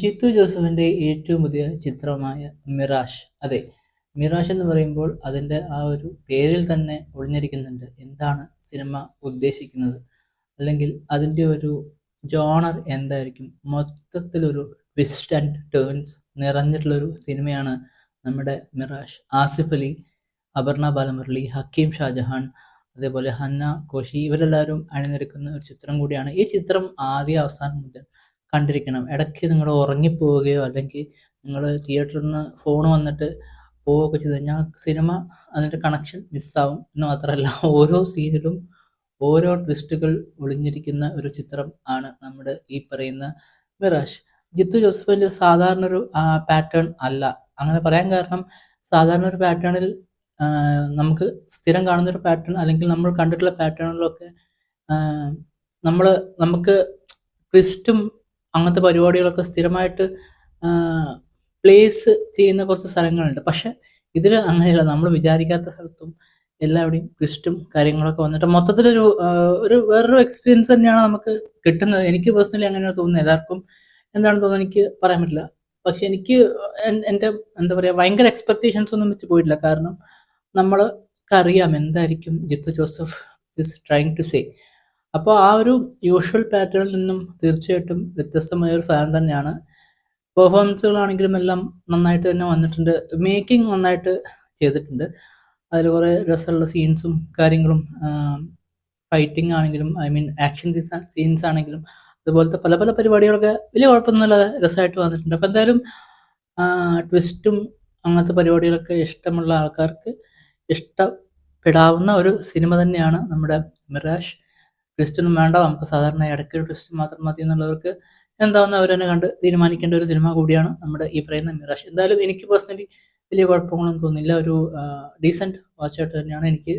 ജിത്തു ജോസഫിന്റെ ഏറ്റവും പുതിയ ചിത്രമായ മിറാഷ്. അതെ, മിറാഷ് എന്ന് പറയുമ്പോൾ അതിൻ്റെ ആ ഒരു പേരിൽ തന്നെ ഒളിഞ്ഞിരിക്കുന്നുണ്ട് എന്താണ് സിനിമ ഉദ്ദേശിക്കുന്നത്, അല്ലെങ്കിൽ അതിൻ്റെ ഒരു ജോണർ എന്തായിരിക്കും. മൊത്തത്തിലൊരു ട്വിസ്റ്റ് ആൻഡ് ടേൺസ് നിറഞ്ഞിട്ടുള്ളൊരു സിനിമയാണ് നമ്മുടെ മിറാഷ്. ആസിഫ് അലി, അപർണ ബാലമുരളി, ഹക്കീം ഷാജഹാൻ, അതേപോലെ ഹന്ന കോശി, ഇവരെല്ലാവരും അണിനിരക്കുന്ന ഒരു ചിത്രം കൂടിയാണ്. ഈ ചിത്രം ആദ്യ അവസാനം മുതൽ കണ്ടിരിക്കണം. ഇടയ്ക്ക് നിങ്ങൾ ഉറങ്ങിപ്പോവുകയോ അല്ലെങ്കിൽ നിങ്ങൾ തിയേറ്ററിൽ നിന്ന് ഫോൺ വന്നിട്ട് പോവുകയൊക്കെ ചെയ്ത് കഴിഞ്ഞാൽ സിനിമ അതിൻ്റെ കണക്ഷൻ മിസ്സാവും എന്ന് മാത്രമല്ല ഓരോ സീനിലും ഓരോ ട്വിസ്റ്റുകൾ ഒളിഞ്ഞിരിക്കുന്ന ഒരു ചിത്രം ആണ് നമ്മുടെ ഈ പറയുന്ന മിറാഷ്. ജിത്തു ജോസഫിൻ്റെ സാധാരണ ഒരു പാറ്റേൺ അല്ല. അങ്ങനെ പറയാൻ കാരണം, സാധാരണ ഒരു പാറ്റേണിൽ നമുക്ക് സ്ഥിരം കാണുന്നൊരു പാറ്റേൺ അല്ലെങ്കിൽ നമ്മൾ കണ്ടിട്ടുള്ള പാറ്റേണുകളിലൊക്കെ നമ്മൾ നമുക്ക് ട്വിസ്റ്റും അങ്ങനത്തെ പരിപാടികളൊക്കെ സ്ഥിരമായിട്ട് പ്ലേസ് ചെയ്യുന്ന കുറച്ച് സ്ഥലങ്ങളുണ്ട്. പക്ഷെ ഇതിൽ അങ്ങനെയല്ല. നമ്മൾ വിചാരിക്കാത്ത സ്ഥലത്തും എല്ലാവിടെയും ട്വിസ്റ്റും കാര്യങ്ങളൊക്കെ വന്നിട്ട് മൊത്തത്തിലൊരു ഒരു വേറൊരു എക്സ്പീരിയൻസ് തന്നെയാണ് നമുക്ക് കിട്ടുന്നത്. എനിക്ക് പേഴ്സണലി അങ്ങനെയാണ് തോന്നുന്നത്. എല്ലാവർക്കും എന്താണ് തോന്നുന്നത് എനിക്ക് പറയാൻ പറ്റില്ല. പക്ഷെ എനിക്ക് എൻ്റെ എന്താ പറയുക, ഭയങ്കര എക്സ്പെക്റ്റേഷൻസ് ഒന്നും വെച്ച് പോയിട്ടില്ല. കാരണം നമ്മൾക്കറിയാം എന്തായിരിക്കും Jeethu Joseph is trying to say. അപ്പോൾ ആ ഒരു യൂഷ്വൽ പാറ്റേണിൽ നിന്നും തീർച്ചയായിട്ടും വ്യത്യസ്തമായ ഒരു സാധനം തന്നെയാണ്. പെർഫോമൻസുകളാണെങ്കിലും എല്ലാം നന്നായിട്ട് തന്നെ വന്നിട്ടുണ്ട്. മേക്കിംഗ് നന്നായിട്ട് ചെയ്തിട്ടുണ്ട്. അതിൽ കുറേ രസമുള്ള സീൻസും കാര്യങ്ങളും, ഫൈറ്റിംഗ് ആണെങ്കിലും ഐ മീൻ ആക്ഷൻ സീൻസ് ആണെങ്കിലും അതുപോലത്തെ പല പല പരിപാടികളൊക്കെ വലിയ കുഴപ്പമൊന്നുമില്ലാതെ രസമായിട്ട് വന്നിട്ടുണ്ട്. അപ്പോൾ എന്തായാലും ട്വിസ്റ്റും അങ്ങനത്തെ പരിപാടികളൊക്കെ ഇഷ്ടമുള്ള ആൾക്കാർക്ക് ഇഷ്ടപ്പെടാവുന്ന ഒരു സിനിമ തന്നെയാണ് നമ്മുടെ മിറാഷ്. ട്വിസ്റ്റൊന്നും വേണ്ട, നമുക്ക് സാധാരണ ഇടയ്ക്ക് ട്വിസ്റ്റ് മാത്രം മതി എന്നുള്ളവർക്ക് എന്താണെന്ന് അവർ തന്നെ കണ്ട് തീരുമാനിക്കേണ്ട ഒരു സിനിമ കൂടിയാണ് നമ്മുടെ ഈ പറയുന്ന മിറാഷ്. എന്തായാലും എനിക്ക് പേഴ്സണലി വലിയ കുഴപ്പങ്ങളൊന്നും തോന്നില്ല. ഒരു ഡീസൻറ്റ് വാച്ചായിട്ട് തന്നെയാണ് എനിക്ക്